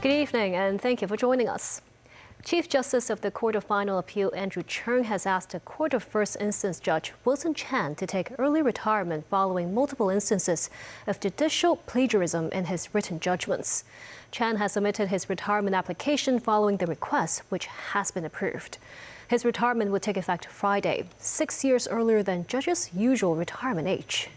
Good evening and thank you for joining us. Chief Justice of the Court of Final Appeal Andrew Cheung has asked the Court of First Instance Judge Wilson Chan to take early retirement following multiple instances of judicial plagiarism in his written judgments. Chan has submitted his retirement application following the request, which has been approved. His retirement would take effect Friday, 6 years earlier than judges' usual retirement age.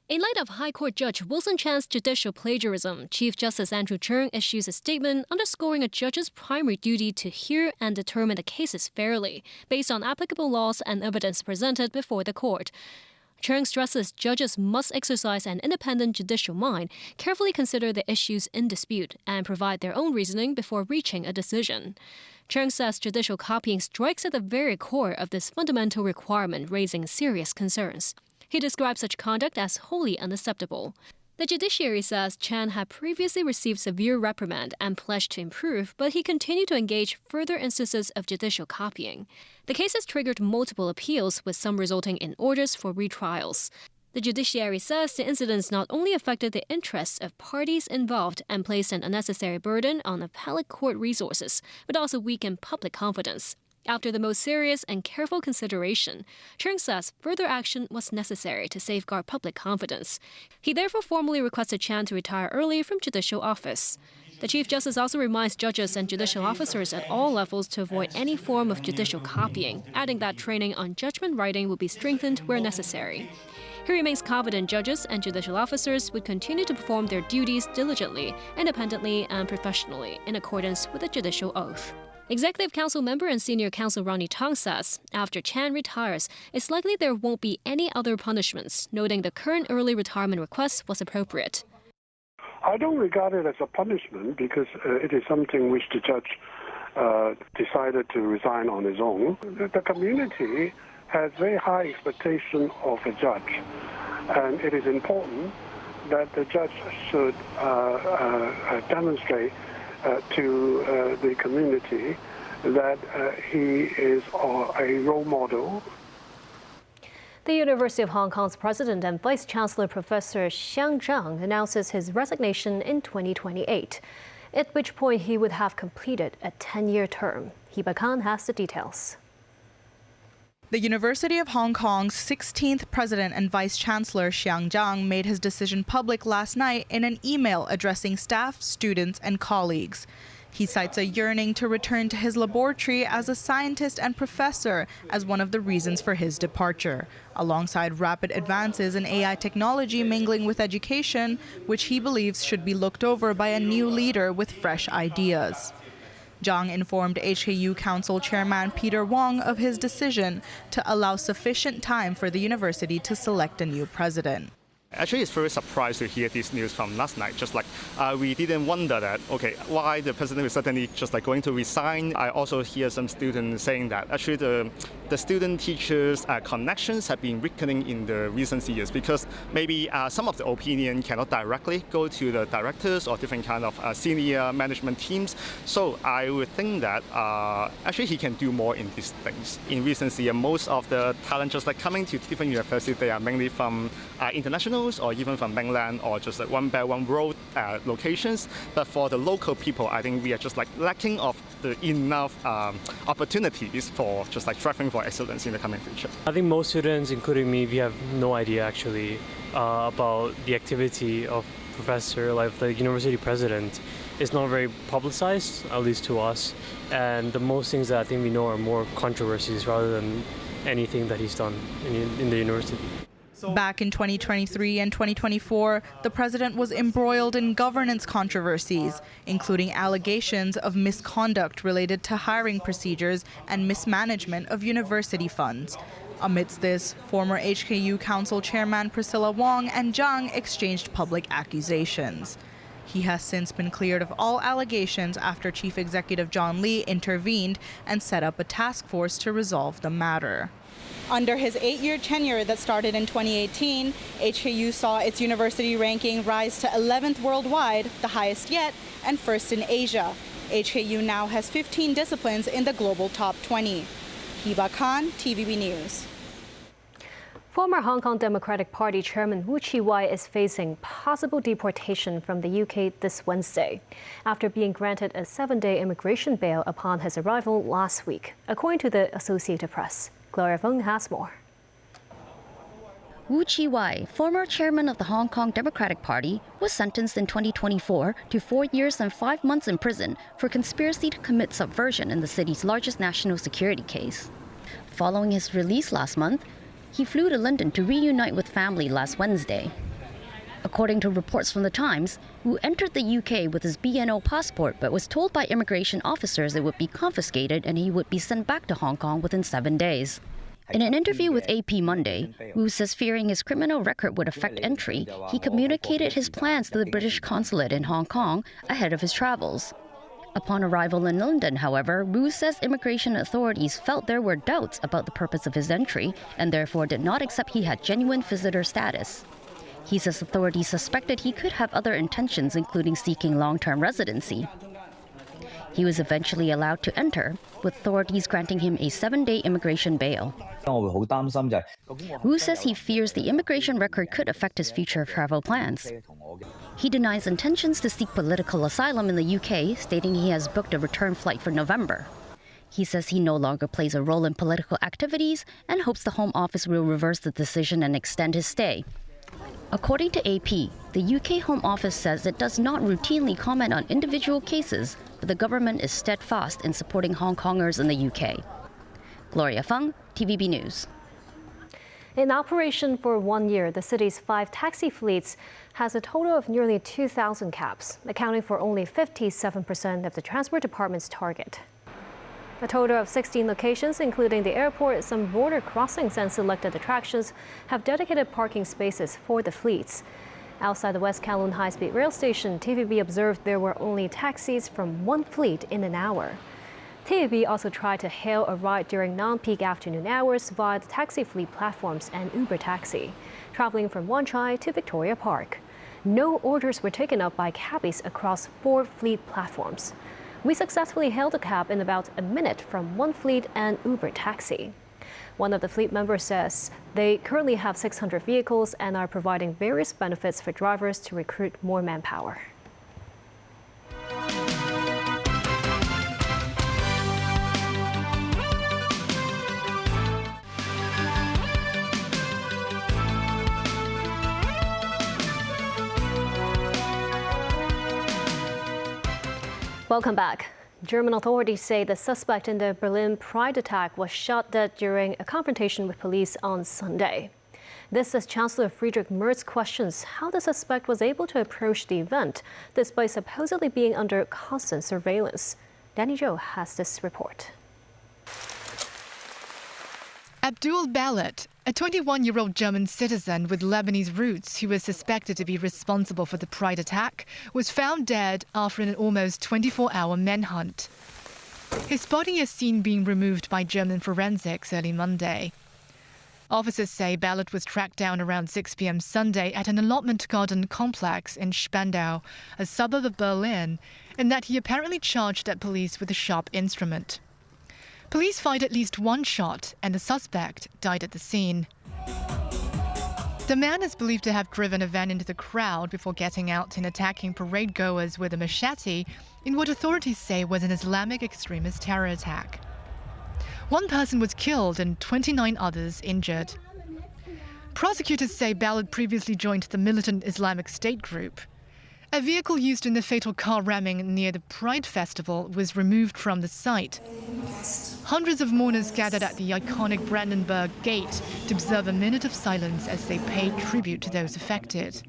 In light of High Court Judge Wilson Chan's judicial plagiarism, Chief Justice Andrew Cheung issues a statement underscoring a judge's primary duty to hear and determine the cases fairly, based on applicable laws and evidence presented before the court. Cheung stresses judges must exercise an independent judicial mind, carefully consider the issues in dispute, and provide their own reasoning before reaching a decision. Cheung says judicial copying strikes at the very core of this fundamental requirement, raising serious concerns. He describes such conduct as wholly unacceptable. The judiciary says Chan had previously received severe reprimand and pledged to improve, but he continued to engage further instances of judicial copying. The case has triggered multiple appeals, with some resulting in orders for retrials. The judiciary says the incidents not only affected the interests of parties involved and placed an unnecessary burden on appellate court resources, but also weakened public confidence. After the most serious and careful consideration, Cheung says further action was necessary to safeguard public confidence. He therefore formally requested Chan to retire early from judicial office. The Chief Justice also reminds judges and judicial officers at all levels to avoid any form of judicial copying, adding that training on judgment writing will be strengthened where necessary. He remains confident judges and judicial officers would continue to perform their duties diligently, independently, and professionally in accordance with the judicial oath. Executive Council member and Senior Counsel Ronnie Tong says after Chan retires, it's likely there won't be any other punishments, noting the current early retirement request was appropriate. I don't regard it as a punishment because it is something which the judge decided to resign on his own. The community has very high expectation of a judge, and it is important that the judge should demonstrate to the community that he is a role model. The University of Hong Kong's president and vice chancellor Professor Xiang Zhang announces his resignation in 2028, at which point he would have completed a 10-year term. Hiba Khan has the details. The University of Hong Kong's 16th president and vice chancellor Xiang Zhang made his decision public last night in an email addressing staff, students, and colleagues. He cites a yearning to return to his laboratory as a scientist and professor as one of the reasons for his departure, alongside rapid advances in AI technology mingling with education, which he believes should be looked over by a new leader with fresh ideas. Zhang informed HKU Council Chairman Peter Wong of his decision to allow sufficient time for the university to select a new president. Actually, it's very surprised to hear this news from last night. Just like we didn't wonder that, okay, why the president is suddenly just like going to resign. I also hear some students saying that actually the student-teachers connections have been weakening in the recent years because maybe some of the opinion cannot directly go to the directors or different kind of senior management teams. So I would think that actually he can do more in these things. In recent years, most of the talent just like coming to different universities, they are mainly from international or even from mainland or just like one belt, one road locations. But for the local people, I think we are just like lacking of the enough opportunities for just like striving for excellence in the coming future. I think most students, including me, we have no idea actually about the activity of professor, like the university president. It's not very publicized, at least to us. And the most things that I think we know are more controversies rather than anything that he's done in the university. Back in 2023 and 2024, the president was embroiled in governance controversies, including allegations of misconduct related to hiring procedures and mismanagement of university funds. Amidst this, former HKU Council Chairman Priscilla Wong and Zhang exchanged public accusations. He has since been cleared of all allegations after Chief Executive John Lee intervened and set up a task force to resolve the matter. Under his 8-year tenure that started in 2018, HKU saw its university ranking rise to 11th worldwide, the highest yet, and first in Asia. HKU now has 15 disciplines in the global top 20. Hiba Khan, TVB News. Former Hong Kong Democratic Party Chairman Wu Chi-wai is facing possible deportation from the UK this Wednesday, after being granted a 7-day immigration bail upon his arrival last week, according to the Associated Press. Gloria Feng has more. Wu Chi-wai, former chairman of the Hong Kong Democratic Party, was sentenced in 2024 to 4 years and 5 months in prison for conspiracy to commit subversion in the city's largest national security case. Following his release last month, he flew to London to reunite with family last Wednesday. According to reports from The Times, Wu entered the UK with his BNO passport but was told by immigration officers it would be confiscated and he would be sent back to Hong Kong within 7 days. In an interview with AP Monday, Wu says fearing his criminal record would affect entry, he communicated his plans to the British consulate in Hong Kong ahead of his travels. Upon arrival in London, however, Wu says immigration authorities felt there were doubts about the purpose of his entry and therefore did not accept he had genuine visitor status. He says authorities suspected he could have other intentions, including seeking long-term residency. He was eventually allowed to enter, with authorities granting him a 7-day immigration bail. Wu says he fears the immigration record could affect his future travel plans. He denies intentions to seek political asylum in the UK, stating he has booked a return flight for November. He says he no longer plays a role in political activities and hopes the Home Office will reverse the decision and extend his stay. According to AP, the UK Home Office says it does not routinely comment on individual cases, but the government is steadfast in supporting Hong Kongers in the UK. Gloria Feng, TVB News. In operation for 1 year, the city's 5 taxi fleets has a total of nearly 2,000 cabs, accounting for only 57% of the Transport Department's target. A total of 16 locations, including the airport, some border crossings and selected attractions, have dedicated parking spaces for the fleets. Outside the West Kowloon High-Speed Rail Station, TVB observed there were only taxis from 1 fleet in an hour. TVB also tried to hail a ride during non-peak afternoon hours via the taxi fleet platforms and Uber Taxi, traveling from Wan Chai to Victoria Park. No orders were taken up by cabbies across 4 fleet platforms. We successfully hailed a cab in about a minute from 1 fleet and Uber Taxi. One of the fleet members says they currently have 600 vehicles and are providing various benefits for drivers to recruit more manpower. Welcome back. German authorities say the suspect in the Berlin Pride attack was shot dead during a confrontation with police on Sunday. This as Chancellor Friedrich Merz questions how the suspect was able to approach the event despite supposedly being under constant surveillance. Danny Zhou has this report. Abdul Balat, a 21-year-old German citizen with Lebanese roots who was suspected to be responsible for the Pride attack, was found dead after an almost 24-hour manhunt. His body is seen being removed by German forensics early Monday. Officers say Balat was tracked down around 6 p.m. Sunday at an allotment garden complex in Spandau, a suburb of Berlin, and that he apparently charged at police with a sharp instrument. Police fired at least 1 shot, and the suspect died at the scene. The man is believed to have driven a van into the crowd before getting out and attacking parade goers with a machete in what authorities say was an Islamic extremist terror attack. 1 person was killed and 29 others injured. Prosecutors say Balat previously joined the militant Islamic State group. A vehicle used in the fatal car ramming near the Pride Festival was removed from the site. Hundreds of mourners gathered at the iconic Brandenburg Gate to observe a minute of silence as they paid tribute to those affected.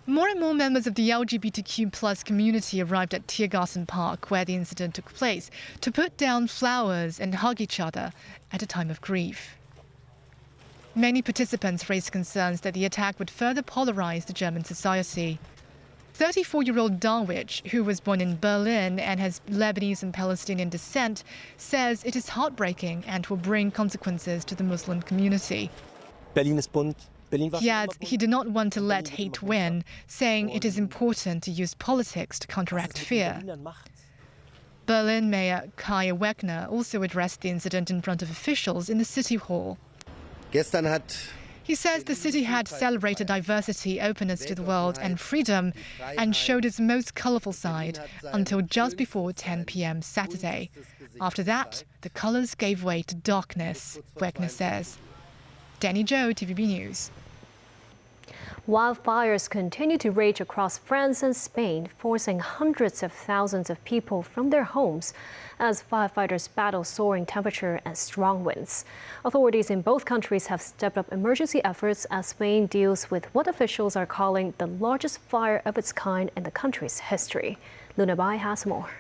More and more members of the LGBTQ+ community arrived at Tiergarten Park, where the incident took place, to put down flowers and hug each other at a time of grief. Many participants raised concerns that the attack would further polarize the German society. 34-year-old Darwich, who was born in Berlin and has Lebanese and Palestinian descent, says it is heartbreaking and will bring consequences to the Muslim community. He adds he did not want to let hate win, saying it is important to use politics to counteract fear. Berlin Mayor Kai Wegner also addressed the incident in front of officials in the city hall. He says the city had celebrated diversity, openness to the world and freedom and showed its most colourful side until just before 10 p.m. Saturday. After that, the colours gave way to darkness, Wegner says. Danny Zhou, TVB News. Wildfires continue to rage across France and Spain, forcing hundreds of thousands of people from their homes as firefighters battle soaring temperature and strong winds. Authorities in both countries have stepped up emergency efforts as Spain deals with what officials are calling the largest fire of its kind in the country's history. Luna Bai has more.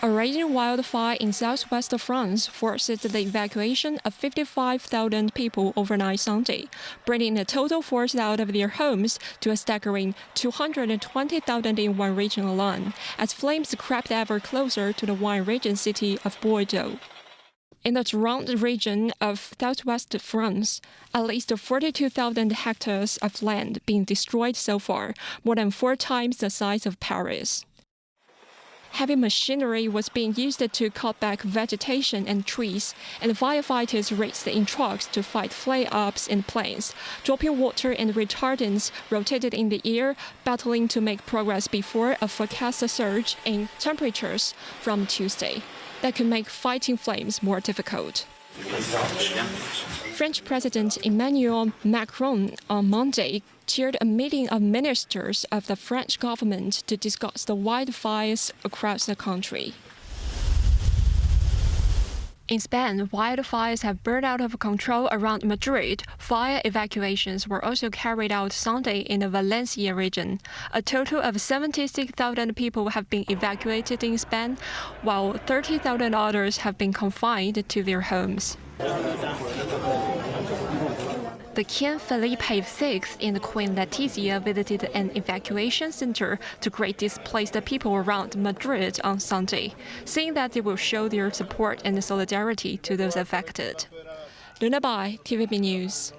A raging wildfire in southwest France forced the evacuation of 55,000 people overnight Sunday, bringing the total forced out of their homes to a staggering 220,000 in one region alone, as flames crept ever closer to the wine-region city of Bordeaux. In the Gironde region of southwest France, at least 42,000 hectares of land being destroyed so far, more than 4 times the size of Paris. Heavy machinery was being used to cut back vegetation and trees, and firefighters raced in trucks to fight flare-ups in planes. Dropping water and retardants rotated in the air, battling to make progress before a forecast surge in temperatures from Tuesday that could make fighting flames more difficult. French President Emmanuel Macron on Monday chaired a meeting of ministers of the French government to discuss the wildfires across the country. In Spain, wildfires have burned out of control around Madrid. Fire evacuations were also carried out Sunday in the Valencia region. A total of 76,000 people have been evacuated in Spain, while 30,000 others have been confined to their homes. The King Felipe VI and Queen Letizia visited an evacuation center to greet displaced people around Madrid on Sunday, saying that they will show their support and solidarity to those affected. Luna Bai, TVB News.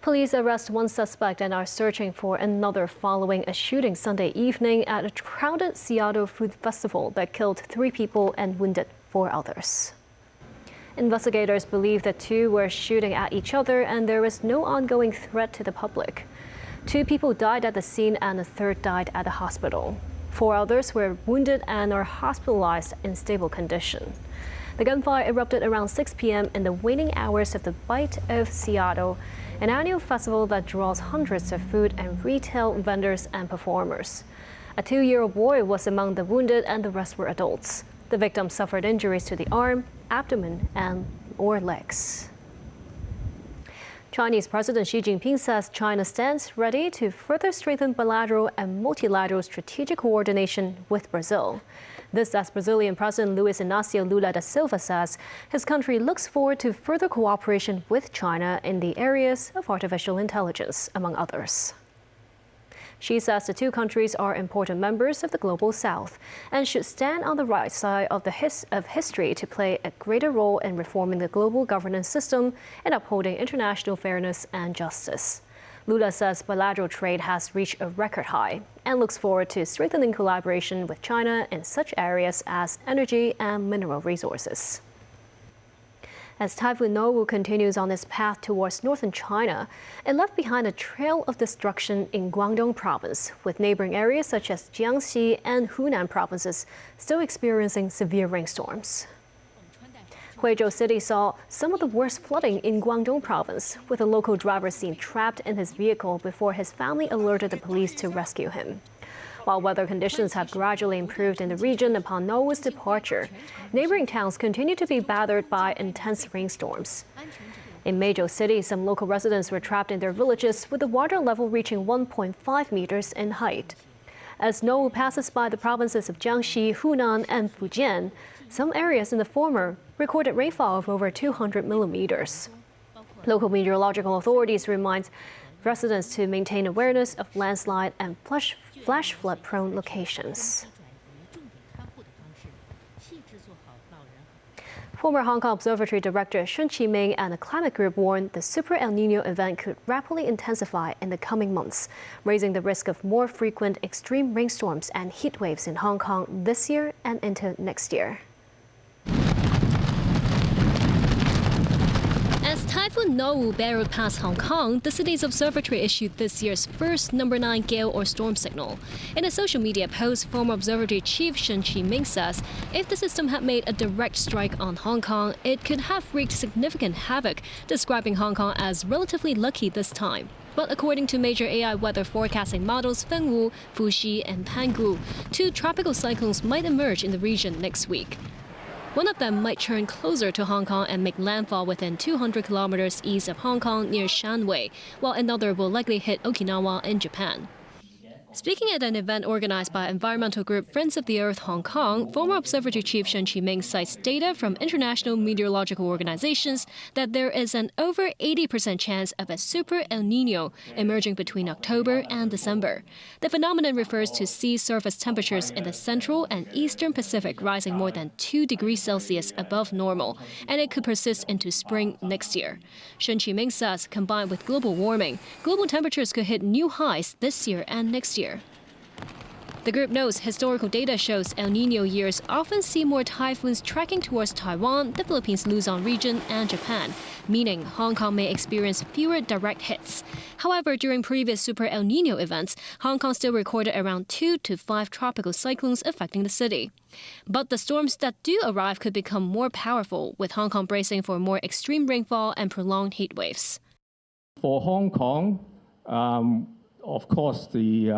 Police arrest one suspect and are searching for another following a shooting Sunday evening at a crowded Seattle food festival that killed 3 people and wounded 4 others. Investigators believe the 2 were shooting at each other and there is no ongoing threat to the public. 2 people died at the scene and a 3rd died at the hospital. 4 others were wounded and are hospitalized in stable condition. The gunfire erupted around 6 p.m. in the waning hours of the Bite of Seattle, an annual festival that draws hundreds of food and retail vendors and performers. A 2-year-old boy was among the wounded and the rest were adults. The victim suffered injuries to the arm, abdomen, or legs. Chinese President Xi Jinping says China stands ready to further strengthen bilateral and multilateral strategic coordination with Brazil. This as Brazilian President Luiz Inácio Lula da Silva says his country looks forward to further cooperation with China in the areas of artificial intelligence, among others. Xi says the 2 countries are important members of the global south and should stand on the right side of history to play a greater role in reforming the global governance system and upholding international fairness and justice. Lula says bilateral trade has reached a record high and looks forward to strengthening collaboration with China in such areas as energy and mineral resources. As Typhoon Noru continues on its path towards northern China, it left behind a trail of destruction in Guangdong province, with neighboring areas such as Jiangxi and Hunan provinces still experiencing severe rainstorms. Huizhou City saw some of the worst flooding in Guangdong province, with a local driver seen trapped in his vehicle before his family alerted the police to rescue him. While weather conditions have gradually improved in the region upon Noru's departure, neighboring towns continue to be battered by intense rainstorms. In Meizhou City, some local residents were trapped in their villages with the water level reaching 1.5 meters in height. As Noru passes by the provinces of Jiangxi, Hunan, and Fujian, some areas in the former recorded rainfall of over 200 millimeters. Local meteorological authorities remind residents to maintain awareness of landslide and flash flood-prone locations. Former Hong Kong Observatory Director Shun Qiming and the climate group warned the Super El Niño event could rapidly intensify in the coming months, raising the risk of more frequent extreme rainstorms and heat waves in Hong Kong this year and into next year. Typhoon Noru barreled past Hong Kong, the city's observatory issued this year's first number 9 gale or storm signal. In a social media post, former observatory chief Shen Qiming says if the system had made a direct strike on Hong Kong, it could have wreaked significant havoc, describing Hong Kong as relatively lucky this time. But according to major AI weather forecasting models Fengwu, Fuxi, and Pangu, 2 tropical cyclones might emerge in the region next week. One of them might turn closer to Hong Kong and make landfall within 200 kilometers east of Hong Kong near Shanwei, while another will likely hit Okinawa in Japan. Speaking at an event organized by environmental group Friends of the Earth Hong Kong, former observatory chief Shen Qiming cites data from international meteorological organizations that there is an over 80% chance of a super El Niño emerging between October and December. The phenomenon refers to sea surface temperatures in the central and eastern Pacific rising more than 2 degrees Celsius above normal, and it could persist into spring next year. Shen Qiming says, combined with global warming, global temperatures could hit new highs this year and next year. The group notes historical data shows El Niño years often see more typhoons tracking towards Taiwan, the Philippines' Luzon region, and Japan, meaning Hong Kong may experience fewer direct hits. However, during previous Super El Niño events, Hong Kong still recorded around 2 to 5 tropical cyclones affecting the city. But the storms that do arrive could become more powerful, with Hong Kong bracing for more extreme rainfall and prolonged heat waves. For Hong Kong, of course, the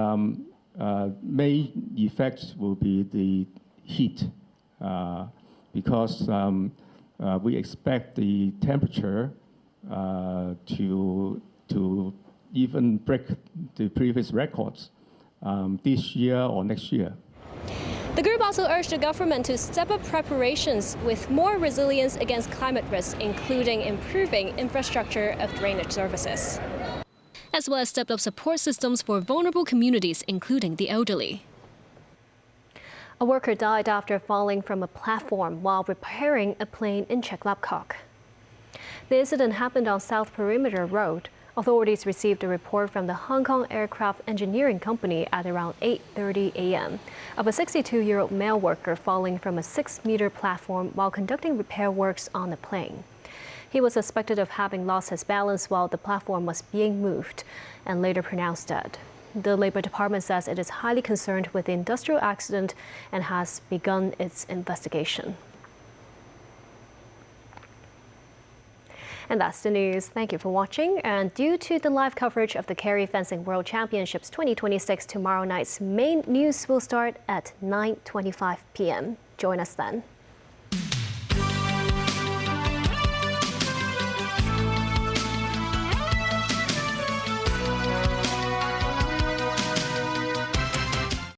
main effect will be the heat, because we expect the temperature to even break the previous records this year or next year. The group also urged the government to step up preparations with more resilience against climate risks, including improving infrastructure of drainage services, as well as stepped up support systems for vulnerable communities, including the elderly. A worker died after falling from a platform while repairing a plane in Cheklapkok. The incident happened on South Perimeter Road. Authorities received a report from the Hong Kong Aircraft Engineering Company at around 8:30 a.m. of a 62-year-old male worker falling from a 6-meter platform while conducting repair works on the plane. He was suspected of having lost his balance while the platform was being moved and later pronounced dead. The Labor Department says it is highly concerned with the industrial accident and has begun its investigation. And that's the news. Thank you for watching. And due to the live coverage of the Kerry Fencing World Championships 2026, tomorrow night's main news will start at 9:25 p.m. Join us then.